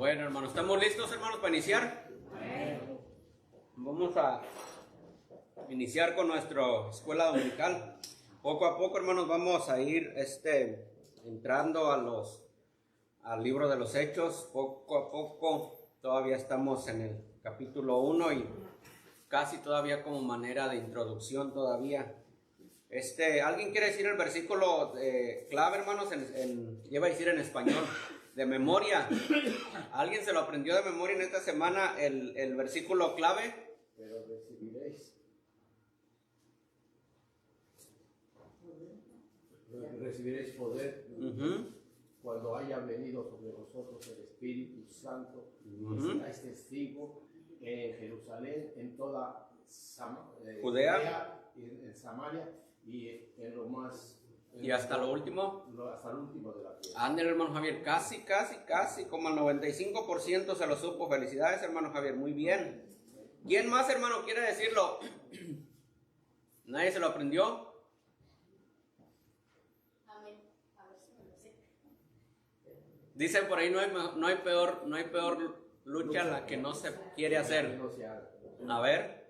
Bueno, hermanos, ¿estamos listos, hermanos, para iniciar? Vamos a iniciar con nuestra escuela dominical. Poco a poco, hermanos, vamos a ir entrando al libro de los Hechos. Poco a poco, todavía estamos en el capítulo 1 y casi todavía como manera de introducción todavía. ¿Alguien quiere decir el versículo clave, hermanos? Iba a decir en español, de memoria. ¿Alguien se lo aprendió de memoria en esta semana el versículo clave? Pero recibiréis poder cuando haya venido sobre vosotros el Espíritu Santo, y seráis testigos en Jerusalén, en toda Judea, en Samaria y en lo más... Y hasta lo último. Hasta el último de la tierra. Ándale, hermano Javier, casi, como el 95% se lo supo. Felicidades, hermano Javier, muy bien. ¿Quién más, hermano, quiere decirlo? ¿Nadie se lo aprendió? Amén. A ver si me lo sé. Dicen por ahí, no hay peor lucha la que no se quiere hacer. A ver.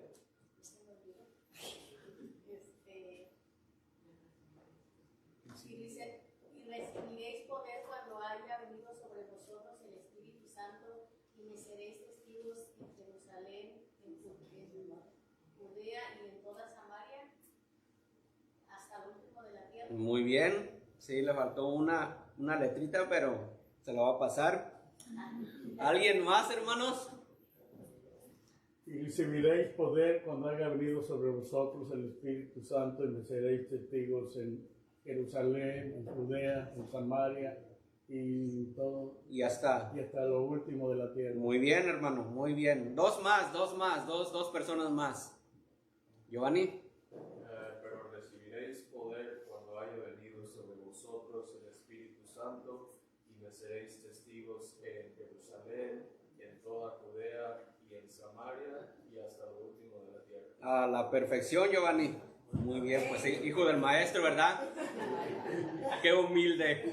Y dice, y recibiréis poder cuando haya venido sobre vosotros el Espíritu Santo, y me seréis testigos en Jerusalén, en Judea y en toda Samaria, hasta el último de la tierra. Muy bien. Sí, le faltó una letrita, pero se lo va a pasar. ¿Alguien más, hermanos? Y recibiréis poder cuando haya venido sobre vosotros el Espíritu Santo, y me seréis testigos en Jerusalén, en Judea, en Samaria y todo, Y hasta lo último de la tierra. Muy bien, hermano, muy bien. Dos personas más. Giovanni. Pero recibiréis poder cuando haya venido sobre vosotros el Espíritu Santo, y me seréis testigos en Jerusalén, en toda Judea y en Samaria y hasta lo último de la tierra. A la perfección, Giovanni. Muy bien, pues sí, hijo del maestro, ¿verdad? Qué humilde.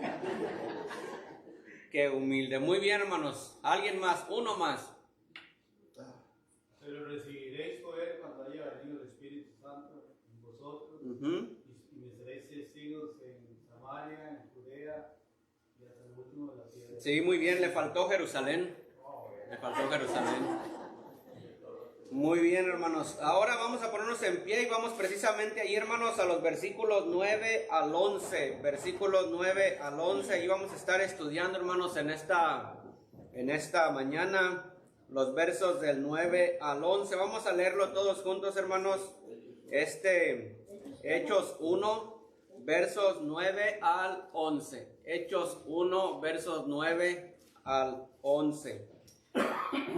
Qué humilde. Muy bien, hermanos. ¿Alguien más? Uno más. Pero recibiréis poder cuando haya venido el Espíritu Santo en vosotros, y me seréis testigos en Samaria, en Judea y hasta el último de la tierra. Sí, muy bien. Le faltó Jerusalén. Le faltó Jerusalén. Muy bien, hermanos. Ahora vamos a ponernos en pie y vamos precisamente ahí, hermanos, a los versículos 9 al 11. Versículos 9 al 11. Ahí vamos a estar estudiando, hermanos, en esta mañana. Los versos del 9 al 11. Vamos a leerlo todos juntos, hermanos. Hechos 1, versos 9 al 11. Hechos 1, versos 9 al 11.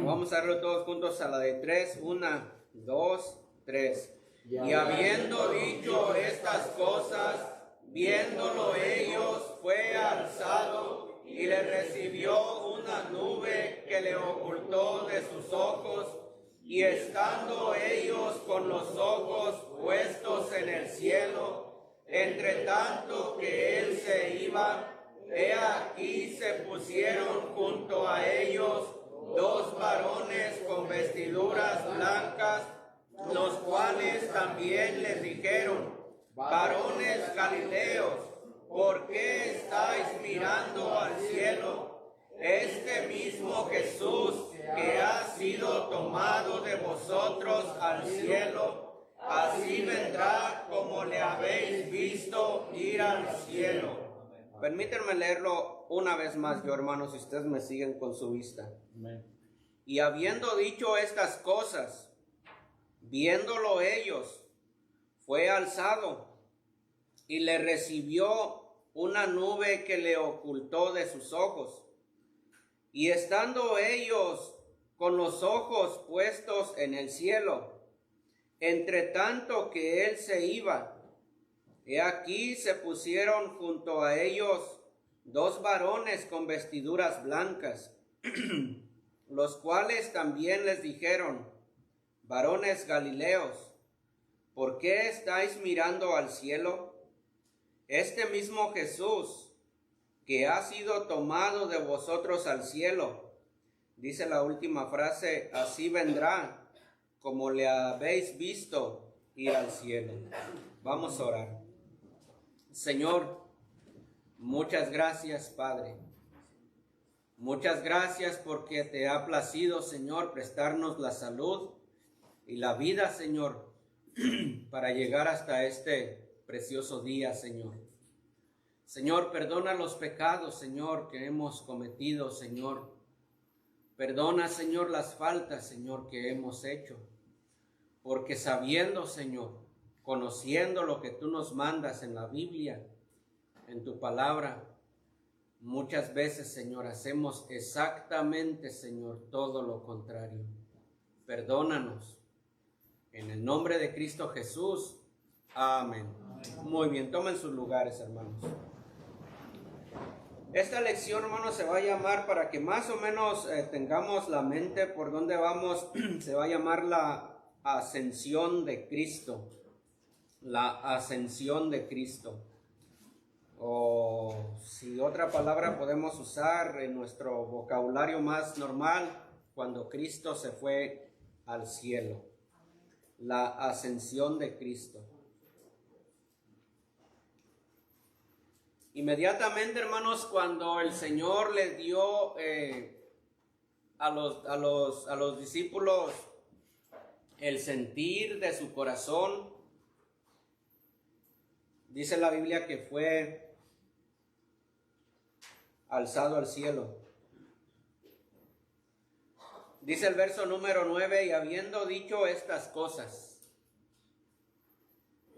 Vamos a verlo todos juntos a la de 3. 1, 2, 3. Y habiendo dicho estas cosas, viéndolo ellos, fue alzado y le recibió una nube que le ocultó de sus ojos. Y estando ellos con los ojos puestos en el cielo, entre tanto que él se iba, he aquí se pusieron junto a ellos dos varones con vestiduras blancas, los cuales también les dijeron: varones galileos, ¿por qué estáis mirando al cielo? Este mismo Jesús que ha sido tomado de vosotros al cielo, así vendrá como le habéis visto ir al cielo. Permítanme leerlo una vez más, yo, hermanos, si ustedes me siguen con su vista. Amén. Y habiendo dicho estas cosas, viéndolo ellos, fue alzado y le recibió una nube que le ocultó de sus ojos. Y estando ellos con los ojos puestos en el cielo, entre tanto que él se iba, he aquí se pusieron junto a ellos dos varones con vestiduras blancas, los cuales también les dijeron: varones galileos, ¿por qué estáis mirando al cielo? Este mismo Jesús que ha sido tomado de vosotros al cielo, Dice la última frase, así vendrá como le habéis visto ir al cielo. Vamos a orar. Señor, muchas gracias, Padre. Muchas gracias porque te ha placido, Señor, prestarnos la salud y la vida, Señor, para llegar hasta este precioso día, Señor. Señor, perdona los pecados, Señor, que hemos cometido, Señor. Perdona, Señor, las faltas, Señor, que hemos hecho. Porque sabiendo, Señor, conociendo lo que tú nos mandas en la Biblia, en tu palabra, muchas veces, Señor, hacemos exactamente, Señor, todo lo contrario. Perdónanos. En el nombre de Cristo Jesús. Amén. Muy bien, tomen sus lugares, hermanos. Esta lección, hermanos, se va a llamar, para que más o menos tengamos la mente por dónde vamos, se va a llamar la ascensión de Cristo. La ascensión de Cristo. O si otra palabra podemos usar en nuestro vocabulario más normal, cuando Cristo se fue al cielo. La ascensión de Cristo. Inmediatamente, hermanos, cuando el Señor le dio a los discípulos el sentir de su corazón, dice la Biblia que fue alzado al cielo. Dice el verso número 9, y habiendo dicho estas cosas.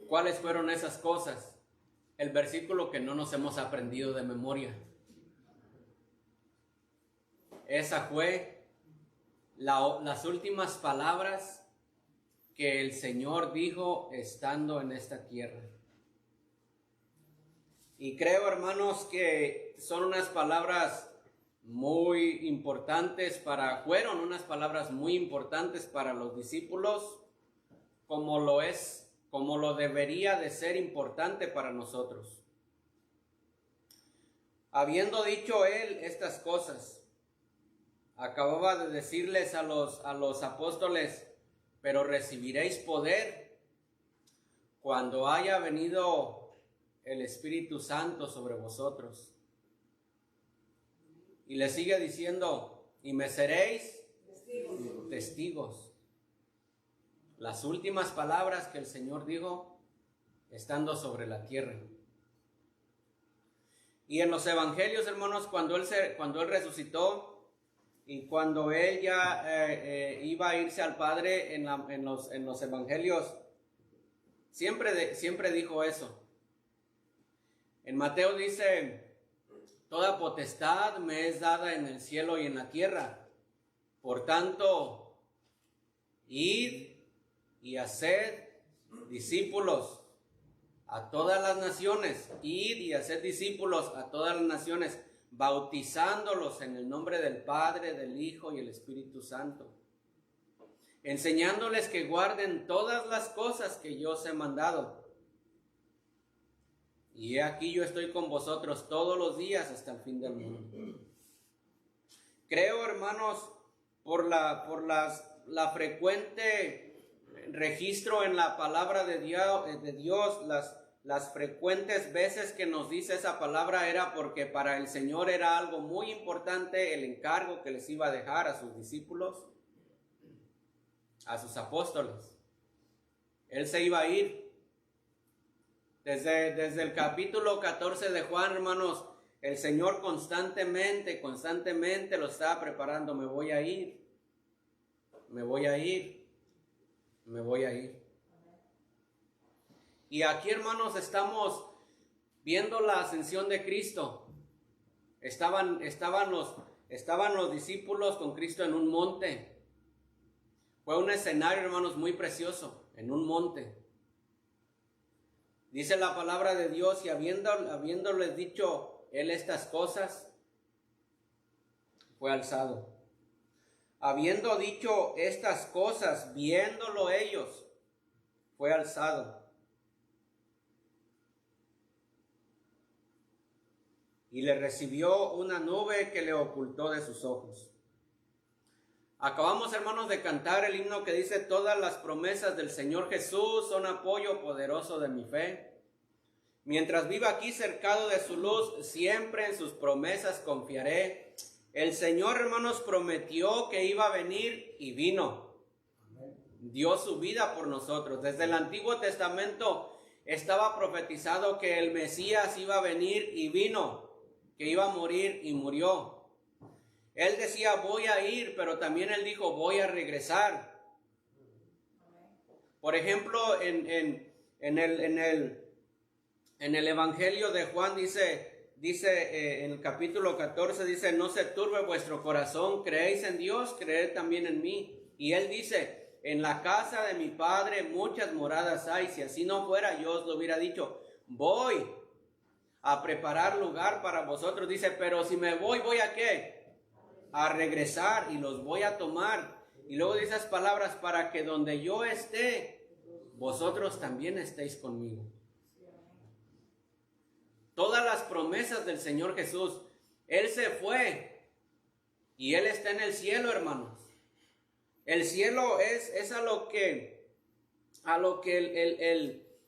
¿Cuáles fueron esas cosas? El versículo que no nos hemos aprendido de memoria. Esa fue las últimas palabras que el Señor dijo estando en esta tierra. Y creo, hermanos, que son unas palabras muy importantes fueron unas palabras muy importantes para los discípulos, como lo debería de ser importante para nosotros. Habiendo dicho él estas cosas, acababa de decirles a los apóstoles, pero recibiréis poder cuando haya venido el Espíritu Santo sobre vosotros. Y le sigue diciendo, y me seréis testigos. Las últimas palabras que el Señor dijo estando sobre la tierra. Y en los evangelios, hermanos, cuando él resucitó y cuando él ya iba a irse al Padre en los evangelios, siempre dijo eso. En Mateo dice, toda potestad me es dada en el cielo y en la tierra. Por tanto, id y haced discípulos a todas las naciones. Id y haced discípulos a todas las naciones, bautizándolos en el nombre del Padre, del Hijo y el Espíritu Santo, enseñándoles que guarden todas las cosas que yo os he mandado. Y he aquí yo estoy con vosotros todos los días hasta el fin del mundo. Creo, hermanos, por la frecuente registro en la palabra de Dios, las frecuentes veces que nos dice esa palabra era porque para el Señor era algo muy importante el encargo que les iba a dejar a sus discípulos, a sus apóstoles. Él se iba a ir. Desde el capítulo 14 de Juan, hermanos, el Señor constantemente lo estaba preparando. Me voy a ir. Y aquí, hermanos, estamos viendo la ascensión de Cristo. Estaban los discípulos con Cristo en un monte. Fue un escenario, hermanos, muy precioso, en un monte. Dice la palabra de Dios, y habiéndoles dicho él estas cosas, fue alzado. Habiendo dicho estas cosas, viéndolo ellos, fue alzado. Y le recibió una nube que le ocultó de sus ojos. Acabamos, hermanos, de cantar el himno que dice: todas las promesas del Señor Jesús son apoyo poderoso de mi fe. Mientras viva aquí cercado de su luz, siempre en sus promesas confiaré. El Señor, hermanos, prometió que iba a venir y vino. Dio su vida por nosotros. Desde el Antiguo Testamento estaba profetizado que el Mesías iba a venir y vino, que iba a morir y murió. Él decía: voy a ir, pero también él dijo: voy a regresar. Por ejemplo, en el Evangelio de Juan dice en el capítulo 14, dice: no se turbe vuestro corazón, creéis en Dios, creed también en mí. Y él dice: en la casa de mi Padre muchas moradas hay, si así no fuera yo os lo hubiera dicho. Voy a preparar lugar para vosotros. Dice: pero si me voy, ¿voy a qué? A regresar y los voy a tomar. Y luego dice esas palabras: para que donde yo esté, vosotros también estéis conmigo. Todas las promesas del Señor Jesús. Él se fue y Él está en el cielo, hermanos. El cielo es a lo que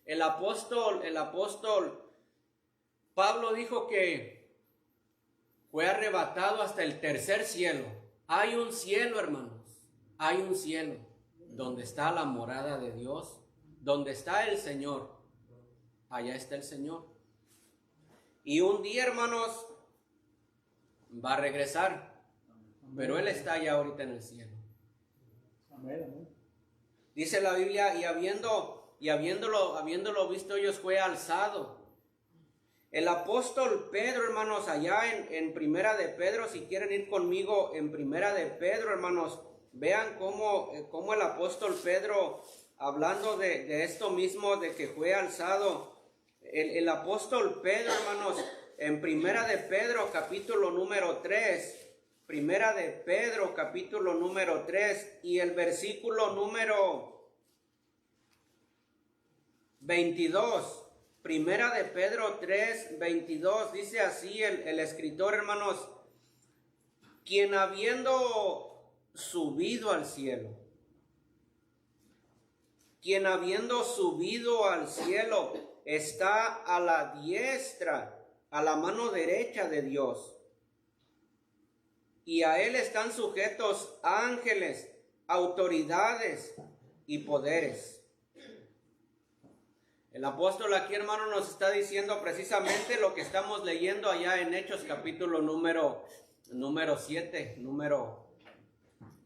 el apóstol Pablo dijo que fue arrebatado hasta el tercer cielo. Hay un cielo, hermanos. Hay un cielo donde está la morada de Dios, donde está el Señor. Allá está el Señor. Y un día, hermanos, va a regresar. Pero Él está ya ahorita en el cielo. Amén. Dice la Biblia: y habiéndolo visto ellos, fue alzado. El apóstol Pedro, hermanos, allá en Primera de Pedro, si quieren ir conmigo en Primera de Pedro, hermanos, vean cómo el apóstol Pedro, hablando de esto mismo, de que fue alzado. El apóstol Pedro, hermanos, en Primera de Pedro, capítulo número 3, Primera de Pedro, capítulo número 3, y el versículo número 22, Primera de Pedro 3, 22, dice así el escritor, hermanos: quien habiendo subido al cielo, está a la diestra, a la mano derecha de Dios. Y a Él están sujetos ángeles, autoridades y poderes. El apóstol aquí, hermano, nos está diciendo precisamente lo que estamos leyendo allá en Hechos capítulo número 7, número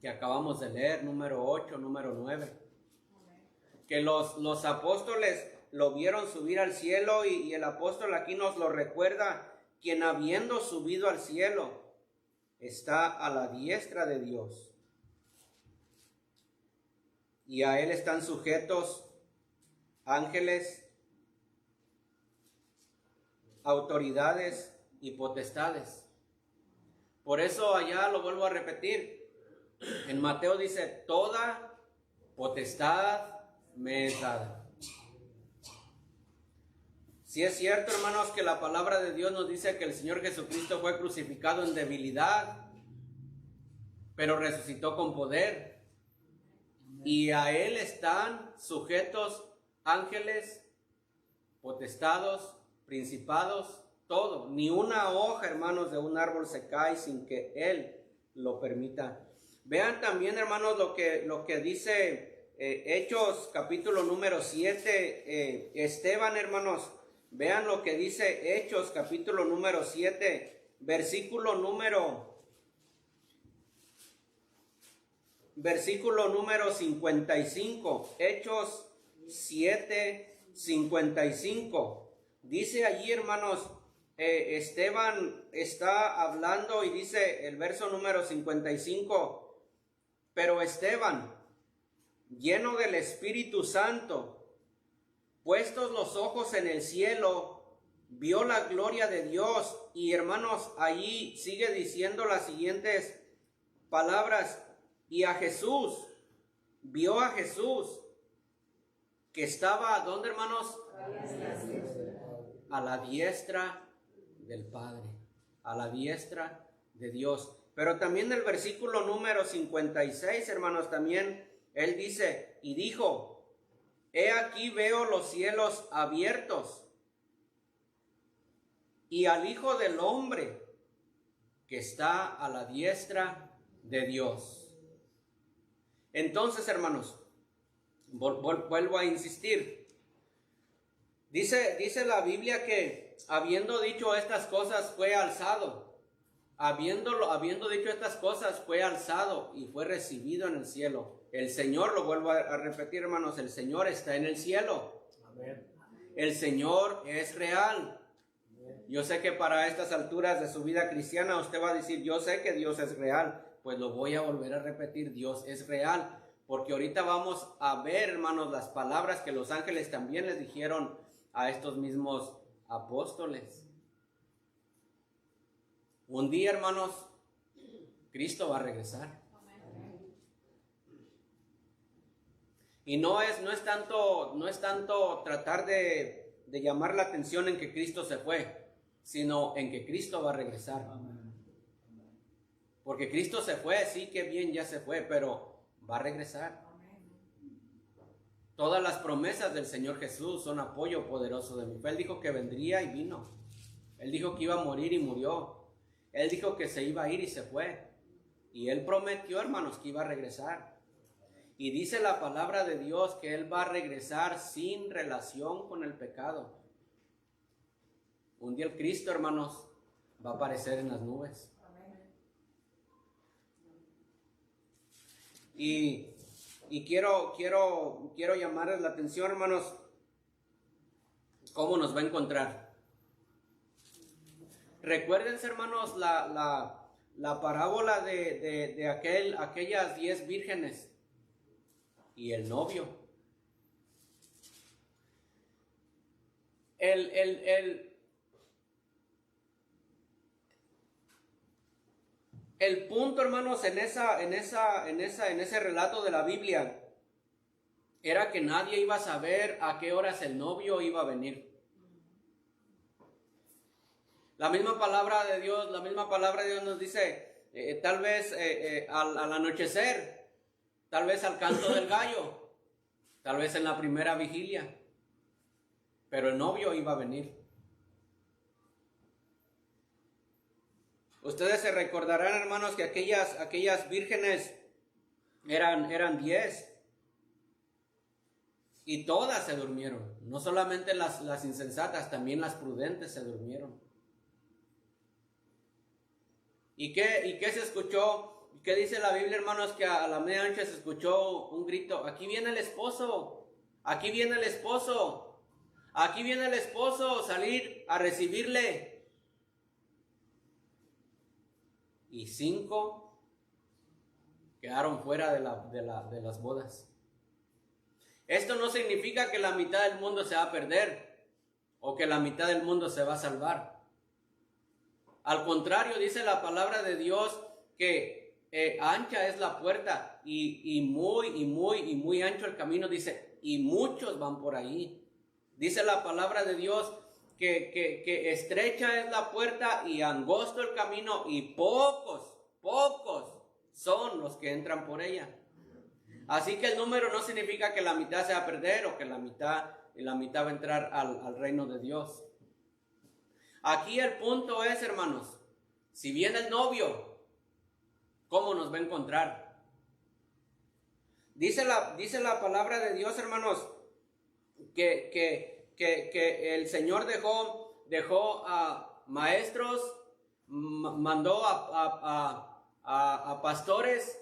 que acabamos de leer, número 8, número 9. Que los apóstoles lo vieron subir al cielo y el apóstol aquí nos lo recuerda: quien habiendo subido al cielo está a la diestra de Dios. Y a Él están sujetos ángeles, autoridades y potestades. Por eso allá lo vuelvo a repetir. En Mateo dice: toda potestad me es dada. Si es cierto, hermanos, que la palabra de Dios nos dice que el Señor Jesucristo fue crucificado en debilidad, pero resucitó con poder. Y a Él están sujetos ángeles, potestados, principados, todo. Ni una hoja, hermanos, de un árbol se cae sin que Él lo permita. Vean también, hermanos, lo que dice Hechos capítulo número 7. Esteban, hermanos, vean lo que dice Hechos capítulo número 7, versículo número 55. Hechos 7, 55. Dice allí, hermanos, Esteban está hablando y dice el verso número 55: pero Esteban, lleno del Espíritu Santo, puestos los ojos en el cielo, vio la gloria de Dios. Y hermanos, allí sigue diciendo las siguientes palabras: y a Jesús, vio a Jesús, que estaba, ¿dónde, hermanos? A la diestra del Padre, a la diestra de Dios. Pero también el versículo número 56, hermanos, también él dice, y dijo, he aquí veo los cielos abiertos y al Hijo del Hombre que está a la diestra de Dios. Entonces, hermanos, vuelvo a insistir. Dice la Biblia que habiendo dicho estas cosas fue alzado. Habiendo dicho estas cosas fue alzado y fue recibido en el cielo. El Señor, lo vuelvo a repetir, hermanos, el Señor está en el cielo. Amén. El Señor es real. Yo sé que para estas alturas de su vida cristiana usted va a decir, yo sé que Dios es real. Pues lo voy a volver a repetir, Dios es real. Porque ahorita vamos a ver, hermanos, las palabras que los ángeles también les dijeron a estos mismos apóstoles. Un día, hermanos, Cristo va a regresar. Y no es tanto tratar de llamar la atención en que Cristo se fue, sino en que Cristo va a regresar. Porque Cristo se fue, sí, que bien, ya se fue, pero va a regresar. Todas las promesas del Señor Jesús son apoyo poderoso de mi fe. Él dijo que vendría y vino. Él dijo que iba a morir y murió. Él dijo que se iba a ir y se fue. Y Él prometió, hermanos, que iba a regresar. Y dice la palabra de Dios que Él va a regresar sin relación con el pecado. Un día el Cristo, hermanos, va a aparecer en las nubes. Y quiero llamarles la atención, hermanos, cómo nos va a encontrar. Recuérdense, hermanos, la parábola de aquellas 10 vírgenes y el novio. El punto, hermanos, en ese relato de la Biblia era que nadie iba a saber a qué horas el novio iba a venir. La misma palabra de Dios nos dice, tal vez al anochecer, tal vez al canto del gallo, tal vez en la primera vigilia, pero el novio iba a venir. Ustedes se recordarán, hermanos, que aquellas vírgenes eran 10 y todas se durmieron. No solamente las insensatas, también las prudentes se durmieron. ¿Y qué se escuchó? ¿Qué dice la Biblia, hermanos? Que a la medianoche se escuchó un grito: aquí viene el esposo, aquí viene el esposo, aquí viene el esposo, salir a recibirle. Y 5 quedaron fuera de las bodas. Esto no significa que la mitad del mundo se va a perder o que la mitad del mundo se va a salvar. Al contrario, dice la palabra de Dios que ancha es la puerta y muy ancho el camino, dice, y muchos van por ahí. Dice la palabra de Dios que estrecha es la puerta y angosto el camino y pocos son los que entran por ella. Así que el número no significa que la mitad se va a perder o que la mitad va a entrar al reino de Dios. Aquí el punto es, hermanos, si viene el novio, ¿cómo nos va a encontrar? Dice la palabra de Dios, hermanos, que el Señor dejó a maestros, mandó a pastores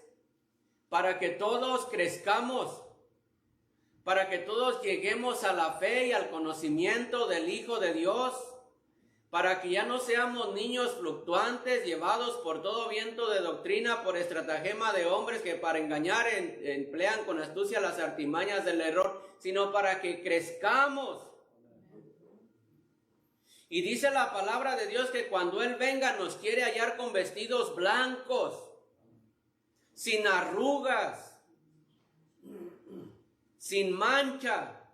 para que todos crezcamos, para que todos lleguemos a la fe y al conocimiento del Hijo de Dios, para que ya no seamos niños fluctuantes llevados por todo viento de doctrina, por estratagema de hombres que para engañar emplean con astucia las artimañas del error, sino para que crezcamos. Y dice la palabra de Dios que cuando Él venga nos quiere hallar con vestidos blancos, sin arrugas, sin mancha.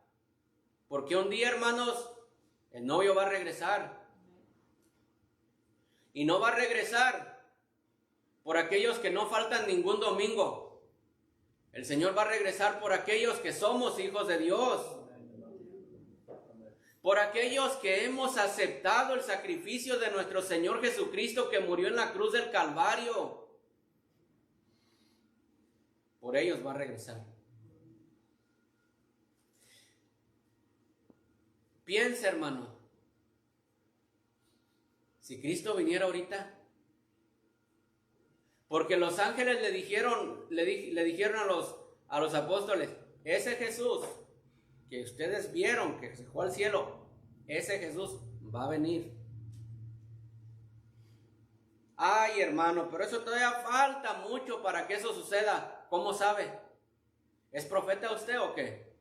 Porque un día, hermanos, el novio va a regresar. Y no va a regresar por aquellos que no faltan ningún domingo. El Señor va a regresar por aquellos que somos hijos de Dios. Por aquellos que hemos aceptado el sacrificio de nuestro Señor Jesucristo que murió en la cruz del Calvario. Por ellos va a regresar. Piensa, hermano, si Cristo viniera ahorita, porque los ángeles le dijeron a los apóstoles, ese Jesús que ustedes vieron que se fue al cielo, ese Jesús va a venir. Ay, hermano, pero eso todavía falta mucho para que eso suceda. ¿Cómo sabe? ¿Es profeta usted o qué?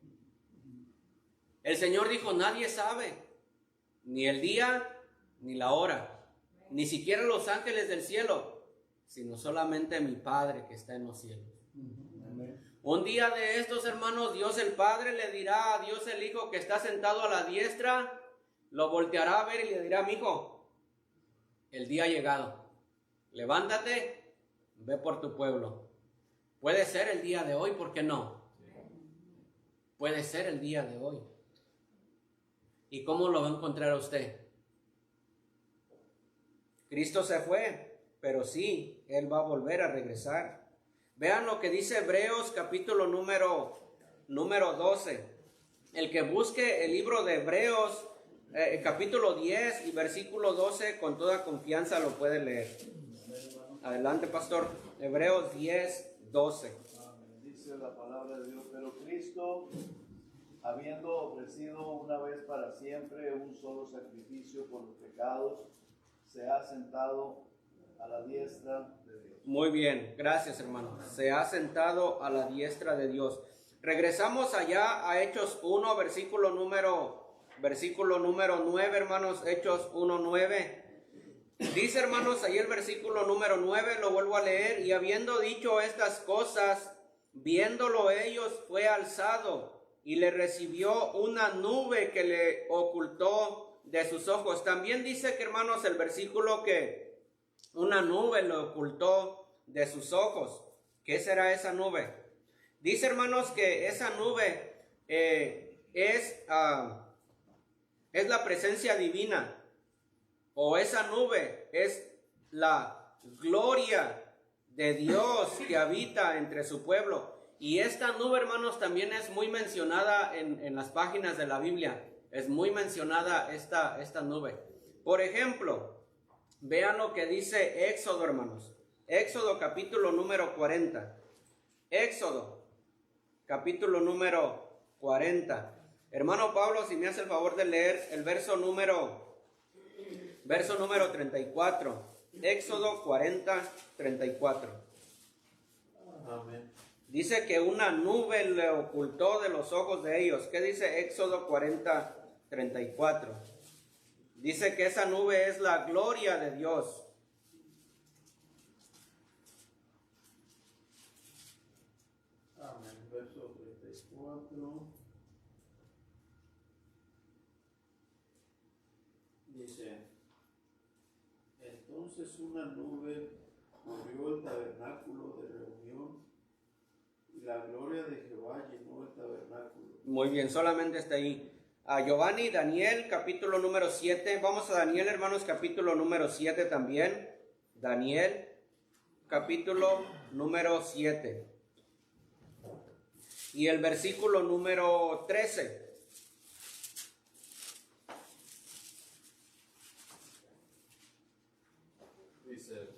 El Señor dijo, nadie sabe, ni el día, ni la hora, ni siquiera los ángeles del cielo, sino solamente mi Padre que está en los cielos. Un día de estos, hermanos, Dios el Padre le dirá a Dios el Hijo que está sentado a la diestra, lo volteará a ver y le dirá, mi hijo, el día ha llegado, levántate, ve por tu pueblo. Puede ser el día de hoy, ¿por qué no? Puede ser el día de hoy. ¿Y cómo lo va a encontrar usted? Cristo se fue, pero sí, Él va a volver a regresar. Vean lo que dice Hebreos capítulo número 12. El que busque el libro de Hebreos capítulo 10 y versículo 12 con toda confianza lo puede leer. Adelante, pastor. Hebreos 10, 12. Dice la palabra de Dios, pero Cristo, habiendo ofrecido una vez para siempre un solo sacrificio por los pecados, se ha sentado a la diestra de Dios. Muy bien, gracias, hermano. Se ha sentado a la diestra de Dios. Regresamos allá a Hechos 1, versículo número 9, hermanos. Hechos 1, 9. Dice, hermanos, ahí el versículo número 9, lo vuelvo a leer. Y habiendo dicho estas cosas, viéndolo ellos, fue alzado y le recibió una nube que le ocultó de sus ojos. También dice que, hermanos, el versículo que una nube le ocultó de sus ojos. ¿Qué será esa nube? Dice, hermanos, que esa nube es la presencia divina, o esa nube es la gloria de Dios que habita entre su pueblo. Y esta nube, hermanos, también es muy mencionada en las páginas de la Biblia. Es muy mencionada esta nube. Por ejemplo, vean lo que dice Éxodo, hermanos. Éxodo capítulo número 40. Éxodo capítulo número 40. Hermano Pablo, si me hace el favor de leer el verso número 34. Éxodo 40, 34. Amén. Dice que una nube le ocultó de los ojos de ellos. ¿Qué dice Éxodo 40, 34? Dice que esa nube es la gloria de Dios. Amén. Verso 34. Dice, entonces una nube cubrió el tabernáculo de reunión y la gloria de Jehová llenó el tabernáculo. Muy bien, solamente está ahí. A Giovanni, Daniel, capítulo número 7. Vamos a Daniel, hermanos, capítulo número 7 también. Daniel, capítulo número 7. Y el versículo número 13. Dice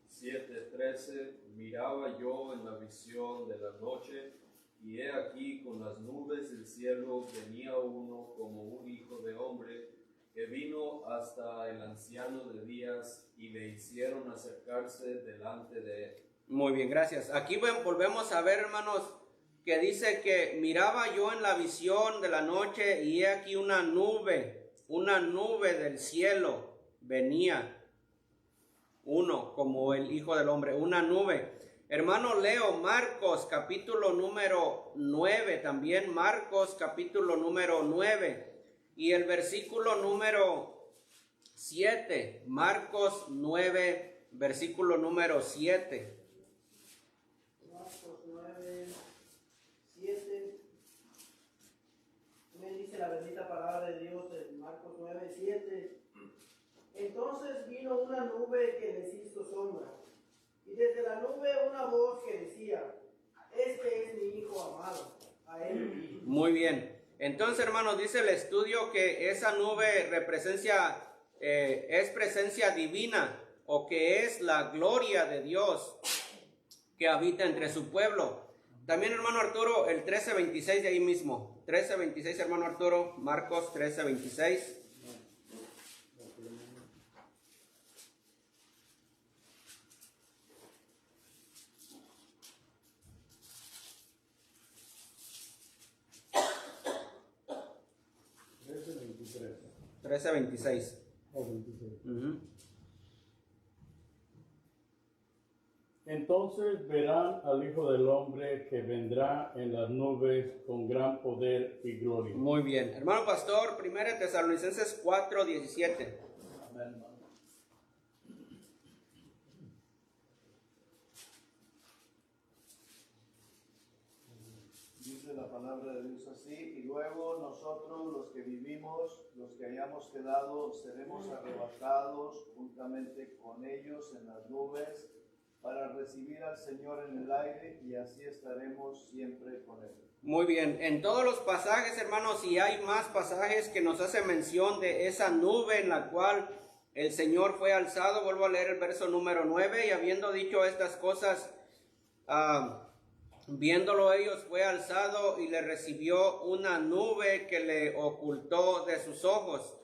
7:13, miraba yo en la visión de la noche, y he aquí con las nubes del cielo venía uno como un hijo de hombre, que vino hasta el anciano de días, y le hicieron acercarse delante de él. Muy bien, gracias. Aquí volvemos a ver, hermanos, que dice que miraba yo en la visión de la noche, y he aquí una nube del cielo venía. Uno como el Hijo del Hombre, una nube. Hermano, leo Marcos capítulo número 9, también Marcos capítulo número 9 y el versículo número 7, Marcos 9, versículo número 7. Marcos 9, 7. Me dice la bendita palabra de Dios en Marcos 9, 7. Entonces vino una nube que les hizo sombra, y desde la nube una voz que decía: este es mi hijo amado, a él oíd. Muy bien. Entonces, hermanos, dice el estudio que esa nube es presencia divina, o que es la gloria de Dios que habita entre su pueblo. También, hermano Arturo, el 13:26 de ahí mismo. 13:26, hermano Arturo, Marcos 13:26. Trece 13:26. o 26. Ujú. Entonces verán al Hijo del Hombre que vendrá en las nubes con gran poder y gloria. Muy bien. Hermano pastor, 1 Tesalonicenses 4:17. Amén. Dice la palabra de Dios así: y luego nosotros, los que vivimos, los que hayamos quedado, seremos arrebatados juntamente con ellos en las nubes para recibir al Señor en el aire, y así estaremos siempre con Él. Muy bien. En todos los pasajes, hermanos, y hay más pasajes que nos hace mención de esa nube en la cual el Señor fue alzado. Vuelvo a leer el verso número 9. Y habiendo dicho estas cosas, viéndolo ellos, fue alzado y le recibió una nube que le ocultó de sus ojos.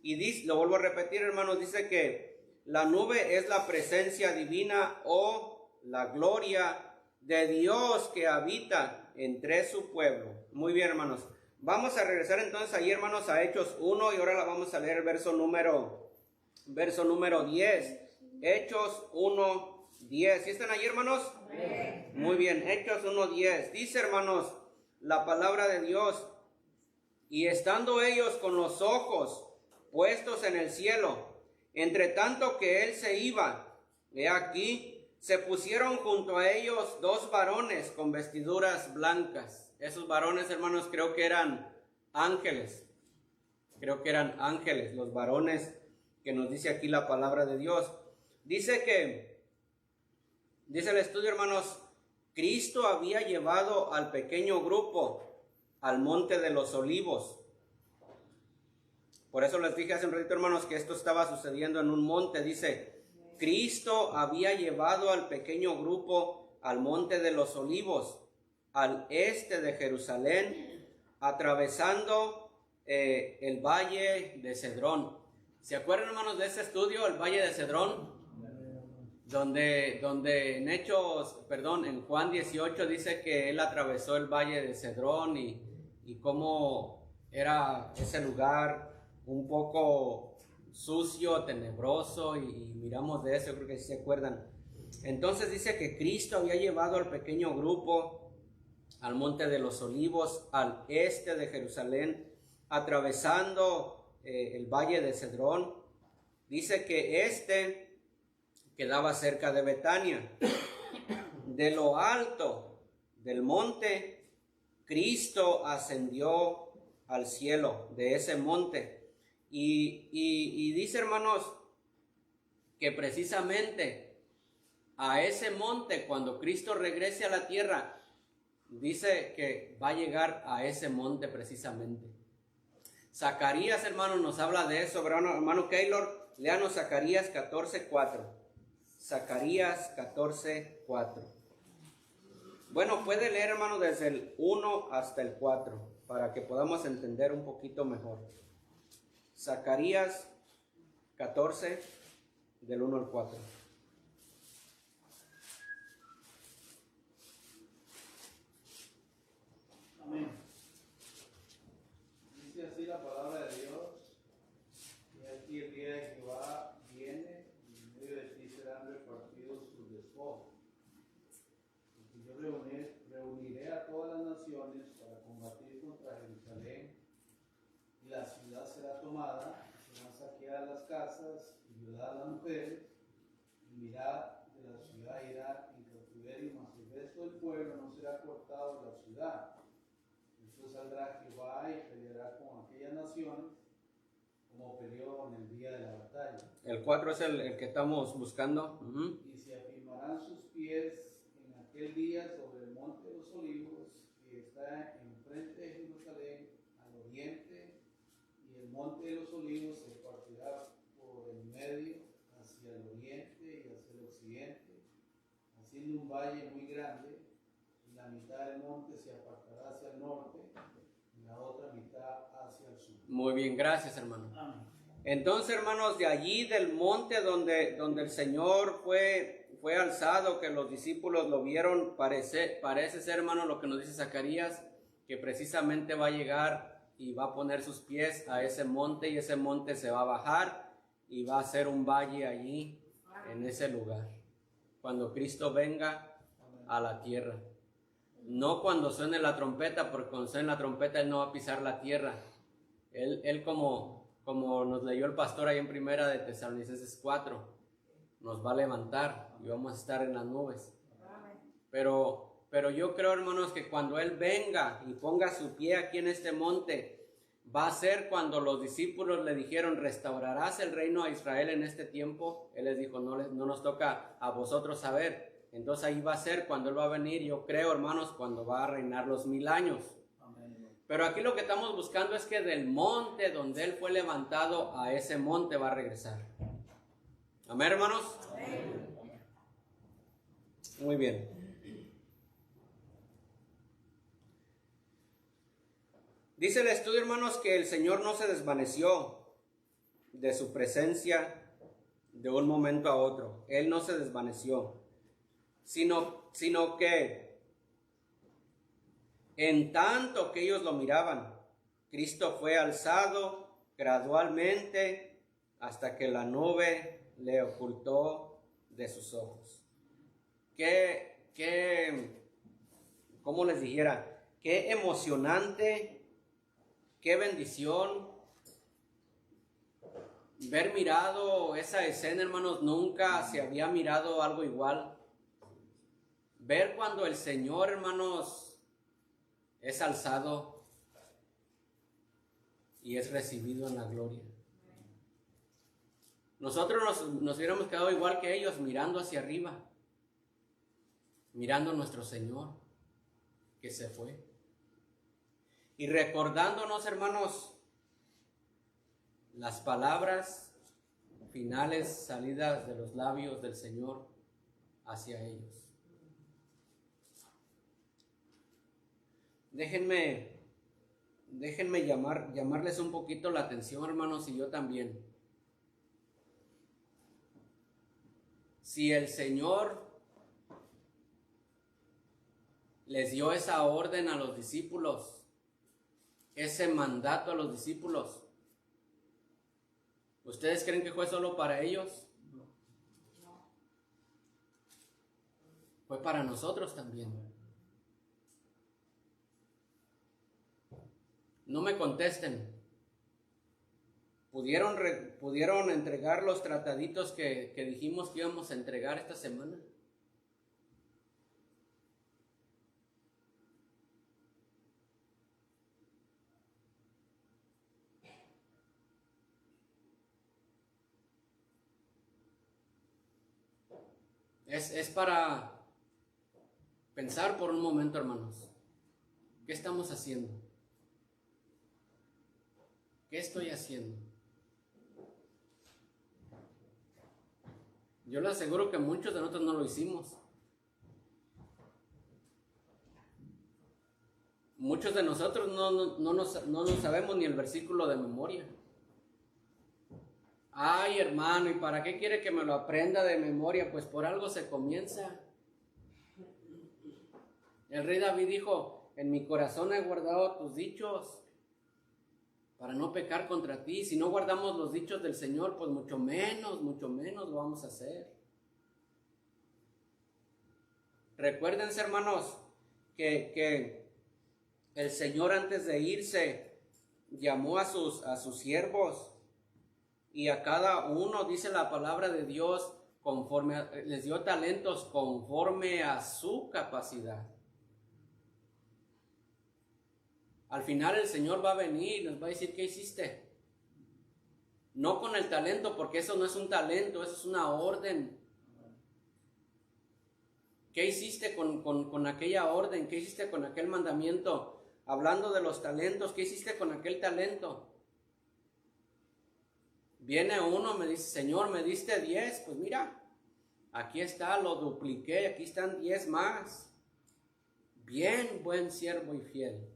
Y dice, lo vuelvo a repetir, hermanos, dice que la nube es la presencia divina o la gloria de Dios que habita entre su pueblo. Muy bien, hermanos. Vamos a regresar entonces ahí, hermanos, a Hechos 1, y ahora la vamos a leer el verso número 10. Hechos 1, 10. ¿Sí están ahí, hermanos? Amén. Muy bien, Hechos 1:10. Dice, hermanos, la palabra de Dios: y estando ellos con los ojos puestos en el cielo, entre tanto que él se iba, he aquí, se pusieron junto a ellos dos varones con vestiduras blancas. Esos varones, hermanos, creo que eran ángeles. Los varones que nos dice aquí la palabra de Dios. Dice el estudio, hermanos, Cristo había llevado al pequeño grupo al monte de los olivos. Por eso les dije hace un ratito, hermanos, que esto estaba sucediendo en un monte. Dice, Cristo había llevado al pequeño grupo al monte de los olivos, al este de Jerusalén, atravesando el valle de Cedrón. ¿Se acuerdan, hermanos, de ese estudio, el valle de Cedrón? Donde en Juan 18 dice que él atravesó el valle de Cedrón y cómo era ese lugar un poco sucio, tenebroso, y miramos de eso, creo que sí se acuerdan. Entonces dice que Cristo había llevado al pequeño grupo al monte de los olivos, al este de Jerusalén, atravesando el valle de Cedrón. Dice que este quedaba cerca de Betania. De lo alto del monte, Cristo ascendió al cielo de ese monte. Y dice, hermanos, que precisamente a ese monte, cuando Cristo regrese a la tierra, dice que va a llegar a ese monte precisamente. Zacarías, hermanos, nos habla de eso. Hermano Keylor, léanos Zacarías 14:4. Zacarías 14:4. Bueno, puede leer, hermano, desde el 1 hasta el 4, para que podamos entender un poquito mejor. Zacarías 14, del 1 al 4. Amén. Dice así la palabra de Dios: y aquí el día de Jehová viene, y en medio de ti serán repartidos sus despojos. Y yo reuniré a todas las naciones para combatir contra Jerusalén, y la ciudad será tomada, serán saqueadas las casas y violadas las mujeres, y cómo peleó en el día de la batalla. El 4 es el que estamos buscando. Ujú. Y se afirmarán sus pies en aquel día sobre el monte de los olivos, que está enfrente de Jerusalén, al oriente, y el monte de los olivos se partirá por el medio hacia el oriente y hacia el occidente, haciendo un valle muy grande, y la mitad del monte se apartará hacia el norte, y la otra mitad hacia el sur. Muy bien, gracias, hermano. Amén. Entonces, hermanos, de allí del monte donde el Señor fue alzado, que los discípulos lo vieron, parece ser, hermano, lo que nos dice Zacarías, que precisamente va a llegar y va a poner sus pies a ese monte, y ese monte se va a bajar y va a ser un valle allí en ese lugar, cuando Cristo venga a la tierra. No cuando suene la trompeta, porque cuando suene la trompeta Él no va a pisar la tierra. Él como nos leyó el pastor ahí en primera de Tesalonicenses 4, nos va a levantar y vamos a estar en las nubes. Pero yo creo, hermanos, que cuando Él venga y ponga su pie aquí en este monte, va a ser cuando los discípulos le dijeron: ¿restaurarás el reino a Israel en este tiempo? Él les dijo: no nos toca a vosotros saber. Entonces ahí va a ser cuando Él va a venir, yo creo, hermanos, cuando va a reinar los 1000 años. Pero aquí lo que estamos buscando es que del monte donde Él fue levantado, a ese monte va a regresar. ¿Amén, hermanos? Amén. Muy bien. Dice el estudio, hermanos, que el Señor no se desvaneció de su presencia de un momento a otro. Él no se desvaneció, sino que en tanto que ellos lo miraban, Cristo fue alzado gradualmente hasta que la nube le ocultó de sus ojos. ¿Cómo les dijera? Qué emocionante, qué bendición ver mirado esa escena, hermanos. Nunca se había mirado algo igual. Ver cuando el Señor, hermanos, es alzado y es recibido en la gloria. Nosotros nos hubiéramos quedado igual que ellos, mirando hacia arriba, mirando a nuestro Señor que se fue, y recordándonos, hermanos, las palabras finales salidas de los labios del Señor hacia ellos. Déjenme llamarles un poquito la atención, hermanos, y yo también. Si el Señor les dio esa orden a los discípulos, ese mandato a los discípulos, ¿ustedes creen que fue solo para ellos? No. Fue para nosotros también. No me contesten. ¿Pudieron entregar los trataditos que dijimos que íbamos a entregar esta semana? Es para pensar por un momento, hermanos. ¿Qué estamos haciendo? ¿Qué estoy haciendo? Yo les aseguro que muchos de nosotros no lo hicimos. Muchos de nosotros no nos sabemos ni el versículo de memoria. Ay, hermano, ¿y para qué quiere que me lo aprenda de memoria? Pues por algo se comienza. El rey David dijo: en mi corazón he guardado tus dichos para no pecar contra ti. Si no guardamos los dichos del Señor, pues mucho menos lo vamos a hacer. Recuérdense, hermanos, que el Señor, antes de irse, llamó a sus siervos, y a cada uno, dice la palabra de Dios, les dio talentos conforme a su capacidad. Al final el Señor va a venir y nos va a decir: ¿qué hiciste? No con el talento, porque eso no es un talento, eso es una orden. ¿Qué hiciste con aquella orden? ¿Qué hiciste con aquel mandamiento? Hablando de los talentos, ¿qué hiciste con aquel talento? Viene uno, me dice, Señor, me diste 10, pues mira, aquí está, lo dupliqué, aquí están 10 más. Bien, buen siervo y fiel.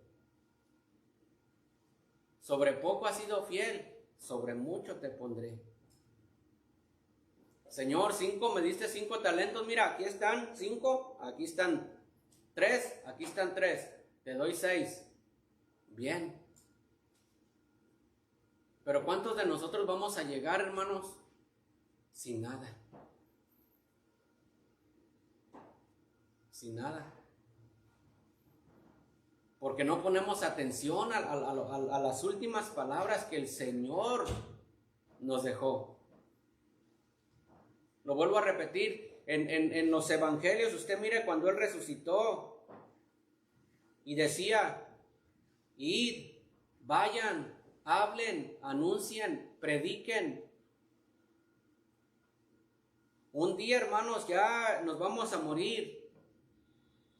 Sobre poco has sido fiel, sobre mucho te pondré. Señor, 5, me diste 5 talentos, mira, aquí están 5, aquí están 3, aquí están 3, te doy 6. Bien. Pero ¿cuántos de nosotros vamos a llegar, hermanos, sin nada? Sin nada. Porque no ponemos atención a las últimas palabras que el Señor nos dejó. Lo vuelvo a repetir, en los evangelios, usted mire cuando Él resucitó y decía, id, vayan, hablen, anuncien, prediquen. Un día, hermanos, ya nos vamos a morir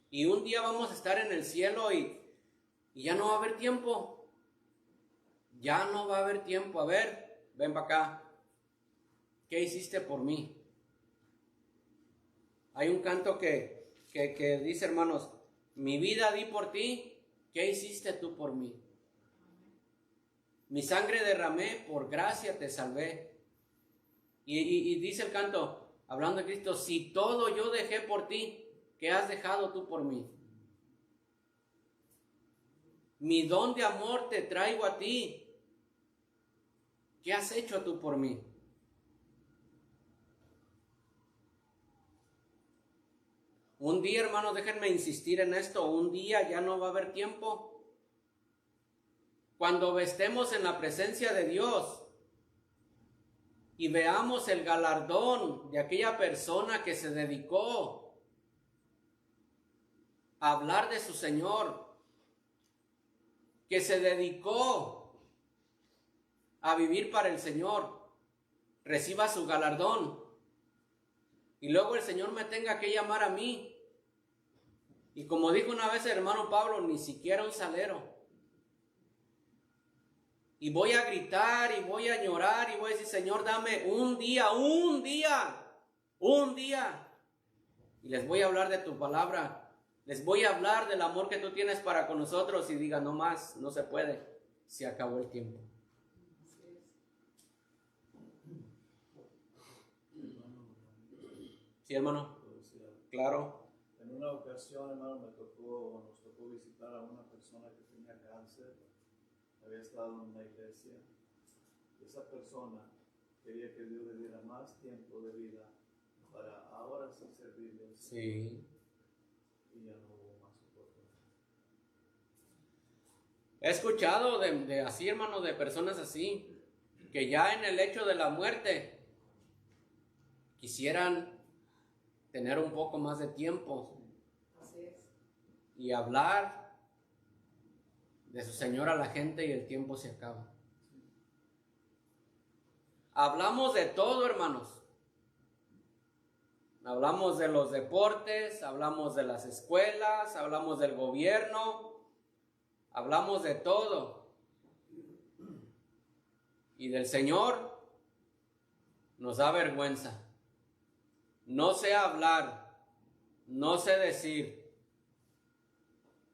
y un día vamos a estar en el cielo y ya no va a haber tiempo. Ya no va a haber tiempo. A ver, ven para acá. ¿Qué hiciste por mí? Hay un canto que dice, hermanos, mi vida di por ti, ¿qué hiciste tú por mí? Mi sangre derramé, por gracia te salvé. Y dice el canto, hablando de Cristo, si todo yo dejé por ti, ¿qué has dejado tú por mí? Mi don de amor te traigo a ti. ¿Qué has hecho tú por mí? Un día, hermanos, déjenme insistir en esto, un día ya no va a haber tiempo. Cuando estemos en la presencia de Dios y veamos el galardón de aquella persona que se dedicó a hablar de su Señor, que se dedicó a vivir para el Señor, reciba su galardón. Y luego el Señor me tenga que llamar a mí. Y como dijo una vez el hermano Pablo, ni siquiera un salero. Y voy a gritar y voy a llorar y voy a decir, Señor, dame un día. Y les voy a hablar de tu palabra. Les voy a hablar del amor que tú tienes para con nosotros. Y diga, no más, no se puede. Se acabó el tiempo. Sí, hermano. Claro. En una ocasión, hermano, nos tocó visitar a una persona que tenía cáncer. Había estado en una iglesia. Esa persona quería que Dios le diera más tiempo de vida para ahora sí servirle. Sí. Y ya no hubo más oportunidad. He escuchado de así, hermano, de personas así, que ya en el hecho de la muerte quisieran tener un poco más de tiempo y hablar de su Señor a la gente y el tiempo se acaba. Hablamos de todo, hermanos. Hablamos de los deportes, hablamos de las escuelas, hablamos del gobierno, hablamos de todo. Y del Señor nos da vergüenza. No sé hablar, no sé decir.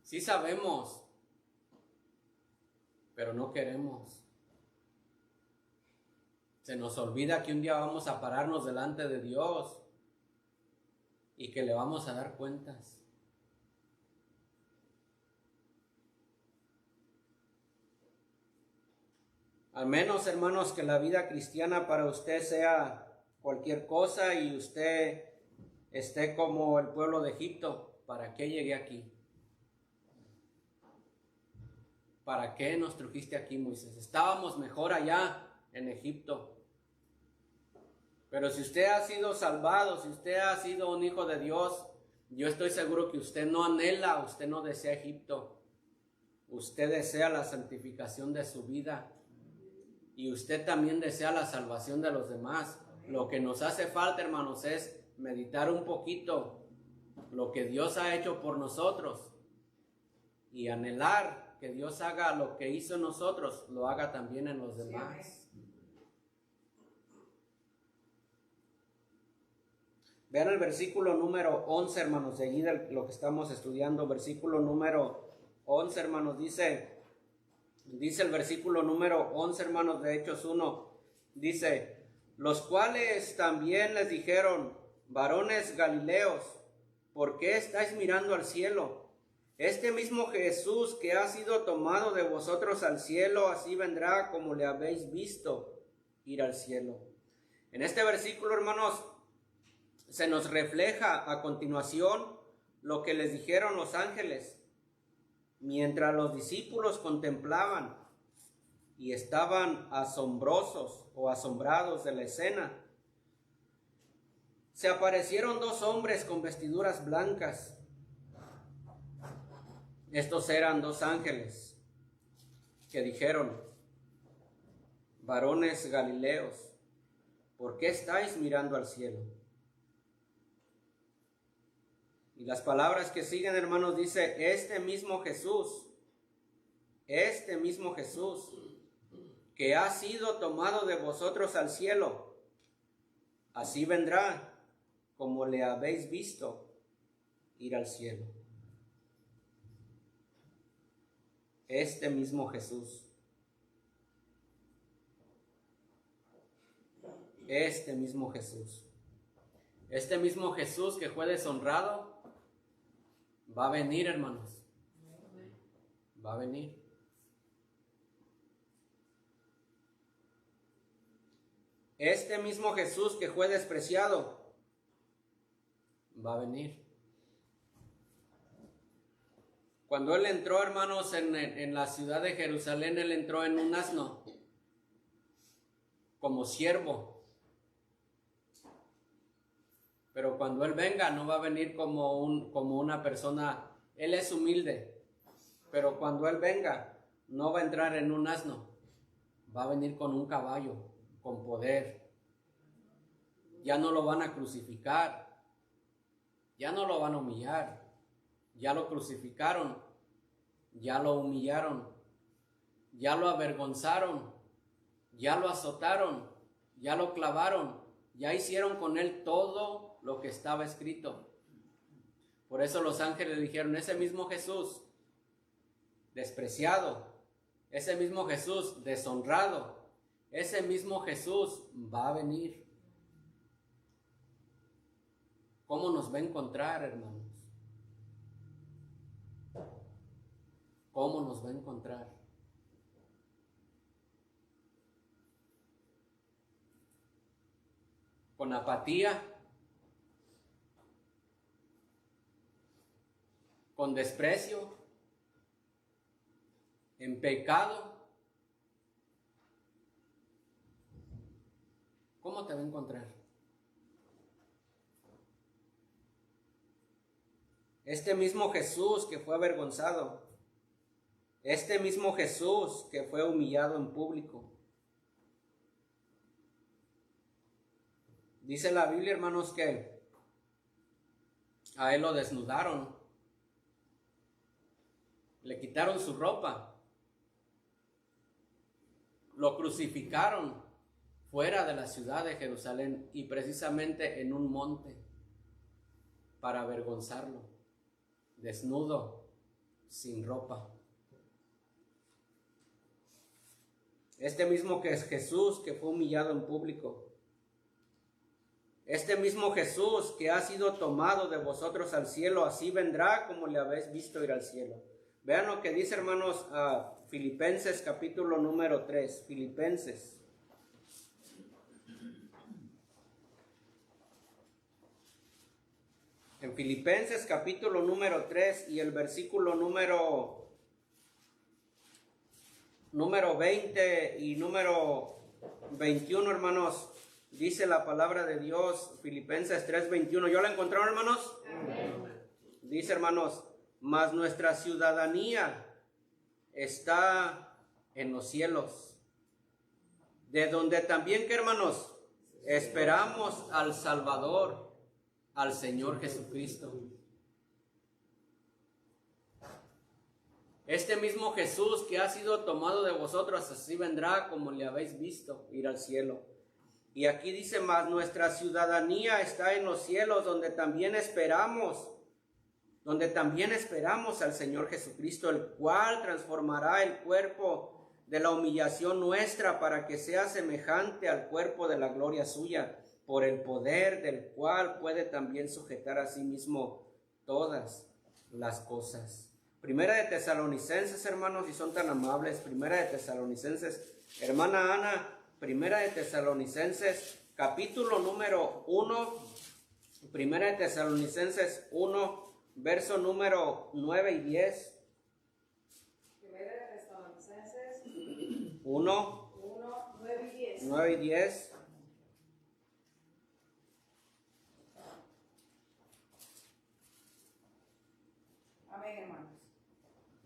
Sí sabemos, pero no queremos. Se nos olvida que un día vamos a pararnos delante de Dios y que le vamos a dar cuentas. Al menos, hermanos, que la vida cristiana para usted sea cualquier cosa y usted esté como el pueblo de Egipto. ¿Para qué llegué aquí? ¿Para qué nos trujiste aquí, Moisés? Estábamos mejor allá en Egipto. Pero si usted ha sido salvado, si usted ha sido un hijo de Dios, yo estoy seguro que usted no anhela, usted no desea Egipto. Usted desea la santificación de su vida. y usted también desea la salvación de los demás. Lo que nos hace falta, hermanos, es meditar un poquito lo que Dios ha hecho por nosotros y anhelar que Dios haga lo que hizo en nosotros, lo haga también en los demás. Vean el versículo número 11, hermanos, de allí de lo que estamos estudiando. Versículo número 11, hermanos, dice el versículo número 11, hermanos, de Hechos 1, dice: los cuales también les dijeron: varones galileos, ¿por qué estáis mirando al cielo? Este mismo Jesús que ha sido tomado de vosotros al cielo, así vendrá como le habéis visto ir al cielo. En este versículo, hermanos, se nos refleja a continuación lo que les dijeron los ángeles mientras los discípulos contemplaban y estaban asombrosos o asombrados de la escena. Se aparecieron dos hombres con vestiduras blancas. Estos eran dos ángeles que dijeron: varones galileos, ¿por qué estáis mirando al cielo? Y las palabras que siguen, hermanos, dice: este mismo Jesús que ha sido tomado de vosotros al cielo, así vendrá como le habéis visto ir al cielo. Este mismo Jesús. Este mismo Jesús. Este mismo Jesús que fue deshonrado va a venir, hermanos. Va a venir. Este mismo Jesús que fue despreciado va a venir. Cuando Él entró, hermanos, en la ciudad de Jerusalén, Él entró en un asno, como siervo. Pero cuando Él venga, no va a venir como una persona. Él es humilde, pero cuando Él venga, no va a entrar en un asno. Va a venir con un caballo, con poder. Ya no lo van a crucificar. Ya no lo van a humillar. Ya lo crucificaron, ya lo humillaron, ya lo avergonzaron, ya lo azotaron, ya lo clavaron, ya hicieron con Él todo lo que estaba escrito. Por eso los ángeles dijeron: ese mismo Jesús despreciado, ese mismo Jesús deshonrado, ese mismo Jesús va a venir. ¿Cómo nos va a encontrar, hermanos? ¿Cómo nos va a encontrar? ¿Con apatía? ¿Con desprecio? ¿En pecado? ¿Cómo te va a encontrar? Este mismo Jesús que fue avergonzado, este mismo Jesús que fue humillado en público. Dice la Biblia, hermanos, que a Él lo desnudaron, le quitaron su ropa, lo crucificaron fuera de la ciudad de Jerusalén y precisamente en un monte para avergonzarlo, desnudo, sin ropa. Este mismo que es Jesús que fue humillado en público. Este mismo Jesús que ha sido tomado de vosotros al cielo, así vendrá como le habéis visto ir al cielo. Vean lo que dice, hermanos, a Filipenses capítulo número 3. Filipenses. En Filipenses capítulo número 3 y el versículo número 20 y número 21, hermanos, dice la palabra de Dios, Filipenses 3:21. ¿Ya la encontraron, hermanos? Amén. Dice, hermanos: mas nuestra ciudadanía está en los cielos, de donde también, ¿qué hermanos? Esperamos al Salvador, al Señor Jesucristo. Este mismo Jesús que ha sido tomado de vosotros, así vendrá como le habéis visto ir al cielo. Y aquí dice más, nuestra ciudadanía está en los cielos, donde también esperamos al Señor Jesucristo, el cual transformará el cuerpo de la humillación nuestra para que sea semejante al cuerpo de la gloria suya, por el poder del cual puede también sujetar a sí mismo todas las cosas. Primera de Tesalonicenses, hermanos, si son tan amables, Primera de Tesalonicenses, hermana Ana, Primera de Tesalonicenses, capítulo número 1, Primera de Tesalonicenses 1, verso número 9 y 10. Primera de Tesalonicenses 1, 9 y 10. 9 y 10. Amén, hermanos.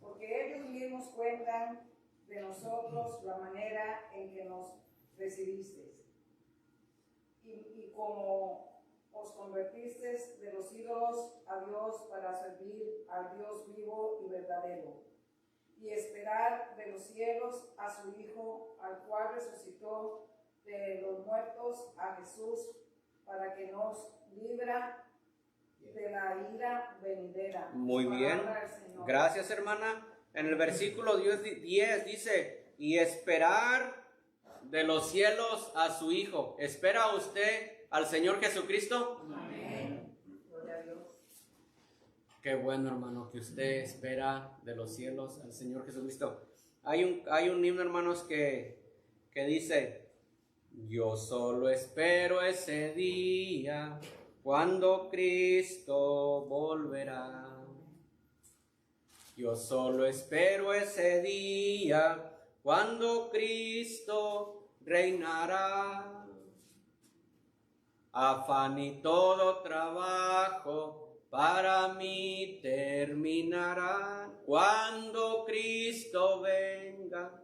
Porque ellos mismos cuentan de nosotros la manera en que nos recibisteis y como os convertisteis de los ídolos a Dios para servir al Dios vivo y verdadero, y esperar de los cielos a su Hijo, al cual resucitó de los muertos, a Jesús, para que nos libra de la ira venidera. Muy bien, gracias hermana. En el versículo 10 dice, y esperar de los cielos a su Hijo. ¿Espera usted al Señor Jesucristo? Amén. Gloria a Dios. Qué bueno, hermano, que usted espera de los cielos al Señor Jesucristo. Hay un himno, hermanos, que dice, yo solo espero ese día cuando Cristo volverá. Yo solo espero ese día cuando Cristo reinará. Afán y todo trabajo para mí terminará cuando Cristo venga.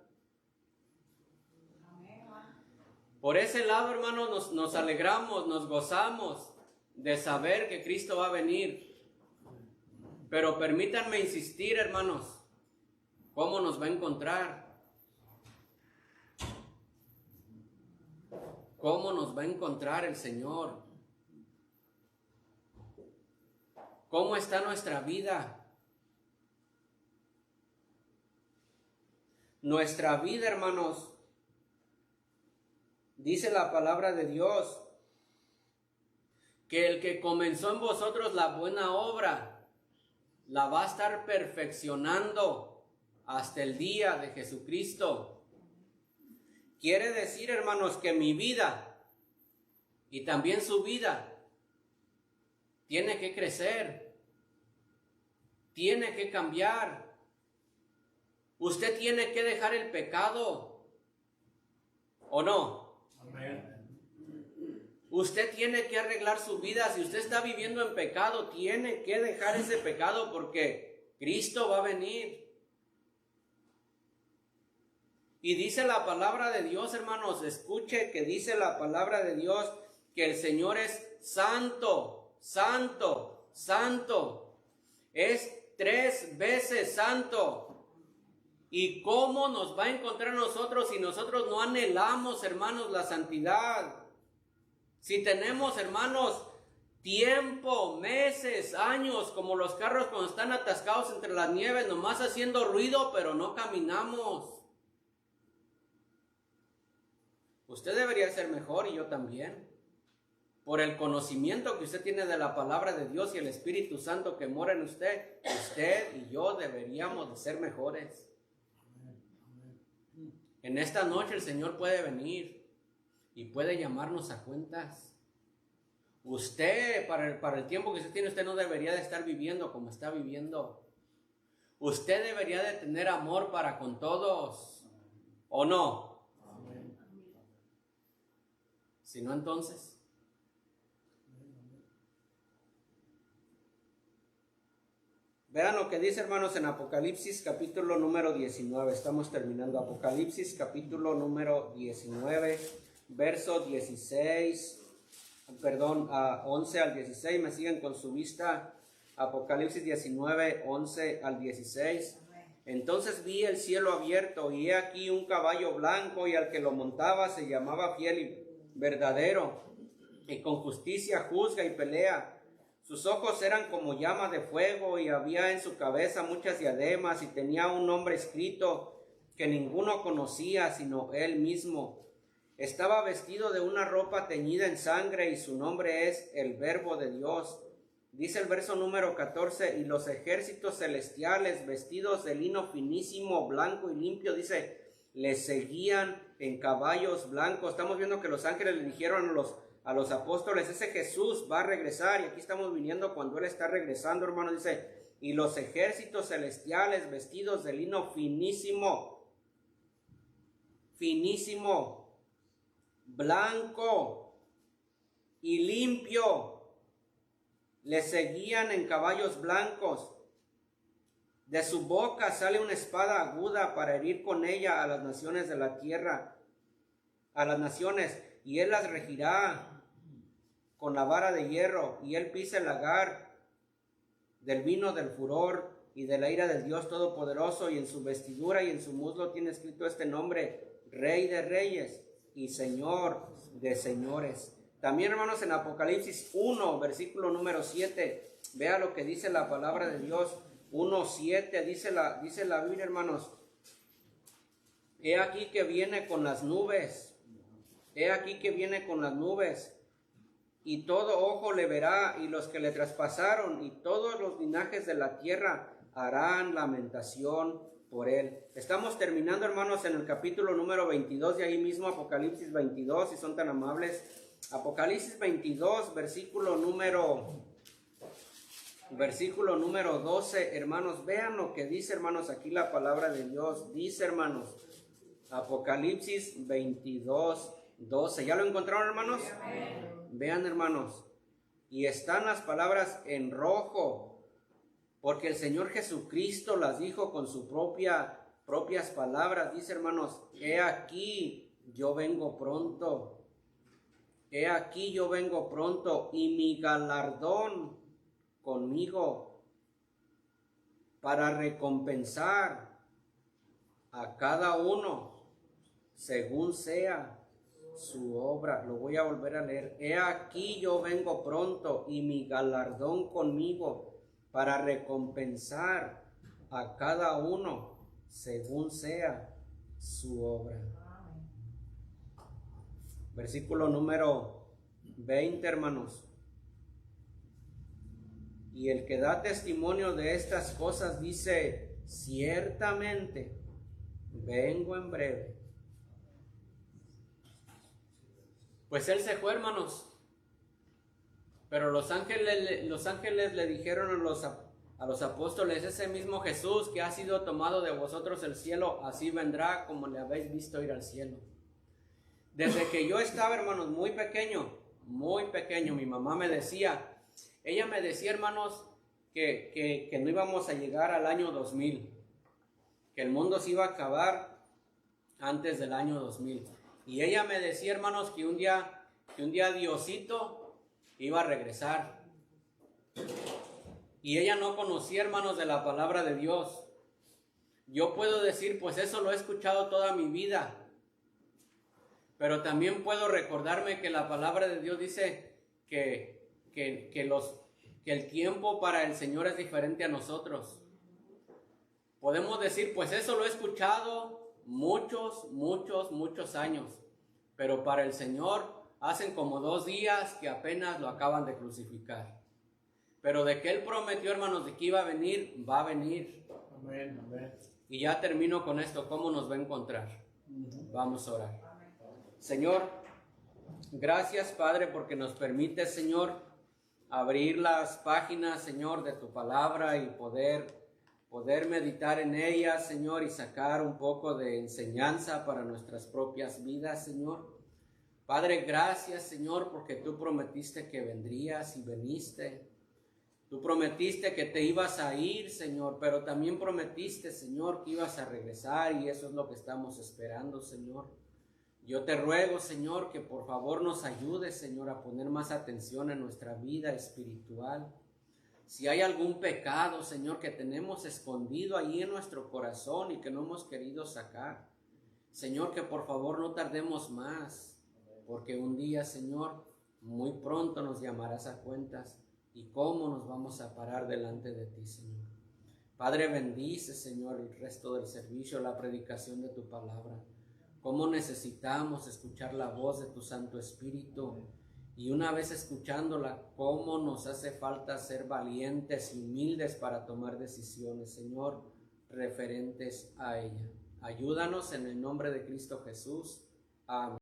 Por ese lado, hermanos, nos alegramos, nos gozamos de saber que Cristo va a venir. Pero permítanme insistir, hermanos, ¿cómo nos va a encontrar? ¿Cómo nos va a encontrar el Señor? ¿Cómo está nuestra vida? Nuestra vida, hermanos, dice la palabra de Dios, que el que comenzó en vosotros la buena obra, la va a estar perfeccionando hasta el día de Jesucristo. Quiere decir, hermanos, que mi vida y también su vida tiene que crecer, tiene que cambiar. Usted tiene que dejar el pecado, ¿o no? Amén. Usted tiene que arreglar su vida. Si usted está viviendo en pecado, tiene que dejar ese pecado porque Cristo va a venir. Y dice la palabra de Dios, hermanos, escuche que dice la palabra de Dios que el Señor es santo, santo, santo. Es 3 veces santo. ¿Y cómo nos va a encontrar nosotros si nosotros no anhelamos, hermanos, la santidad? Si tenemos, hermanos, tiempo, meses, años, como los carros cuando están atascados entre las nieves, nomás haciendo ruido, pero no caminamos. Usted debería ser mejor y yo también. Por el conocimiento que usted tiene de la palabra de Dios y el Espíritu Santo que mora en usted, usted y yo deberíamos de ser mejores. En esta noche el Señor puede venir y puede llamarnos a cuentas. Usted, para el tiempo que usted tiene, usted no debería de estar viviendo como está viviendo. Usted debería de tener amor para con todos, ¿o no? Si no, entonces. Vean lo que dice, hermanos, en Apocalipsis capítulo número 19. Estamos terminando Apocalipsis capítulo número 19, verso 11 al 16. Me siguen con su vista. Apocalipsis 19, 11 al 16. Entonces vi el cielo abierto y he aquí un caballo blanco, y al que lo montaba se llamaba Fiel y Verdadero, y con justicia juzga y pelea. Sus ojos eran como llamas de fuego, y había en su cabeza muchas diademas, y tenía un nombre escrito que ninguno conocía sino él mismo. Estaba vestido de una ropa teñida en sangre, y su nombre es el Verbo de Dios. Dice el verso número 14, y los ejércitos celestiales, vestidos de lino finísimo, blanco y limpio, dice, le seguían en caballos blancos. Estamos viendo que los ángeles le dijeron a los apóstoles, ese Jesús va a regresar, y aquí estamos viniendo cuando Él está regresando, hermano. Dice, y los ejércitos celestiales, vestidos de lino finísimo, blanco y limpio, le seguían en caballos blancos. De su boca sale una espada aguda para herir con ella a las naciones de la tierra, a las naciones, y él las regirá con la vara de hierro, y él pisa el lagar del vino del furor y de la ira del Dios Todopoderoso, y en su vestidura y en su muslo tiene escrito este nombre: Rey de Reyes y Señor de Señores. También, hermanos, en Apocalipsis 1, versículo número 7, vea lo que dice la palabra de Dios. 1:7 dice la Biblia, hermanos: he aquí que viene con las nubes, y todo ojo le verá, y los que le traspasaron, y todos los linajes de la tierra harán lamentación por él. Estamos terminando, hermanos, en el capítulo número 22, de ahí mismo Apocalipsis 22, si son tan amables. Apocalipsis 22, versículo número 12, hermanos. Vean lo que dice, hermanos, aquí la palabra de Dios. Dice, hermanos, Apocalipsis 22, 12. ¿Ya lo encontraron, hermanos? Vean, hermanos. Y están las palabras en rojo, porque el Señor Jesucristo las dijo con sus propias palabras. Dice, hermanos, he aquí yo vengo pronto. He aquí yo vengo pronto, y mi galardón conmigo, para recompensar a cada uno según sea su obra. Lo voy a volver a leer. He aquí yo vengo pronto, y mi galardón conmigo, para recompensar a cada uno según sea su obra. Versículo número 20, hermanos. Y el que da testimonio de estas cosas dice: ciertamente vengo en breve. Pues él se fue, hermanos. Pero los ángeles le dijeron a los apóstoles: ese mismo Jesús que ha sido tomado de vosotros el cielo, así vendrá como le habéis visto ir al cielo. Desde que yo estaba, hermanos, muy pequeño, mi mamá me decía, hermanos, que no íbamos a llegar al año 2000, que el mundo se iba a acabar antes del año 2000. Y ella me decía, hermanos, que un día Diosito iba a regresar. Y ella no conocía, hermanos, de la palabra de Dios. Yo puedo decir, pues eso lo he escuchado toda mi vida. Pero también puedo recordarme que la palabra de Dios dice que el tiempo para el Señor es diferente a nosotros. Podemos decir, pues eso lo he escuchado muchos años. Pero para el Señor hacen como 2 días que apenas lo acaban de crucificar. Pero de que Él prometió, hermanos, de que iba a venir, va a venir. Amén, amén. Y ya termino con esto. ¿Cómo nos va a encontrar? Vamos a orar. Señor, gracias, Padre, porque nos permite, Señor, abrir las páginas, Señor, de tu palabra y poder meditar en ellas, Señor, y sacar un poco de enseñanza para nuestras propias vidas, Señor. Padre, gracias, Señor, porque tú prometiste que vendrías y veniste. Tú prometiste que te ibas a ir, Señor, pero también prometiste, Señor, que ibas a regresar, y eso es lo que estamos esperando, Señor. Yo te ruego, Señor, que por favor nos ayudes, Señor, a poner más atención en nuestra vida espiritual. Si hay algún pecado, Señor, que tenemos escondido ahí en nuestro corazón y que no hemos querido sacar, Señor, que por favor no tardemos más, porque un día, Señor, muy pronto nos llamarás a cuentas. ¿Y cómo nos vamos a parar delante de ti, Señor? Padre, bendice, Señor, el resto del servicio, la predicación de tu palabra. Cómo necesitamos escuchar la voz de tu Santo Espíritu. Y una vez escuchándola, cómo nos hace falta ser valientes y humildes para tomar decisiones, Señor, referentes a ella. Ayúdanos en el nombre de Cristo Jesús. Amén.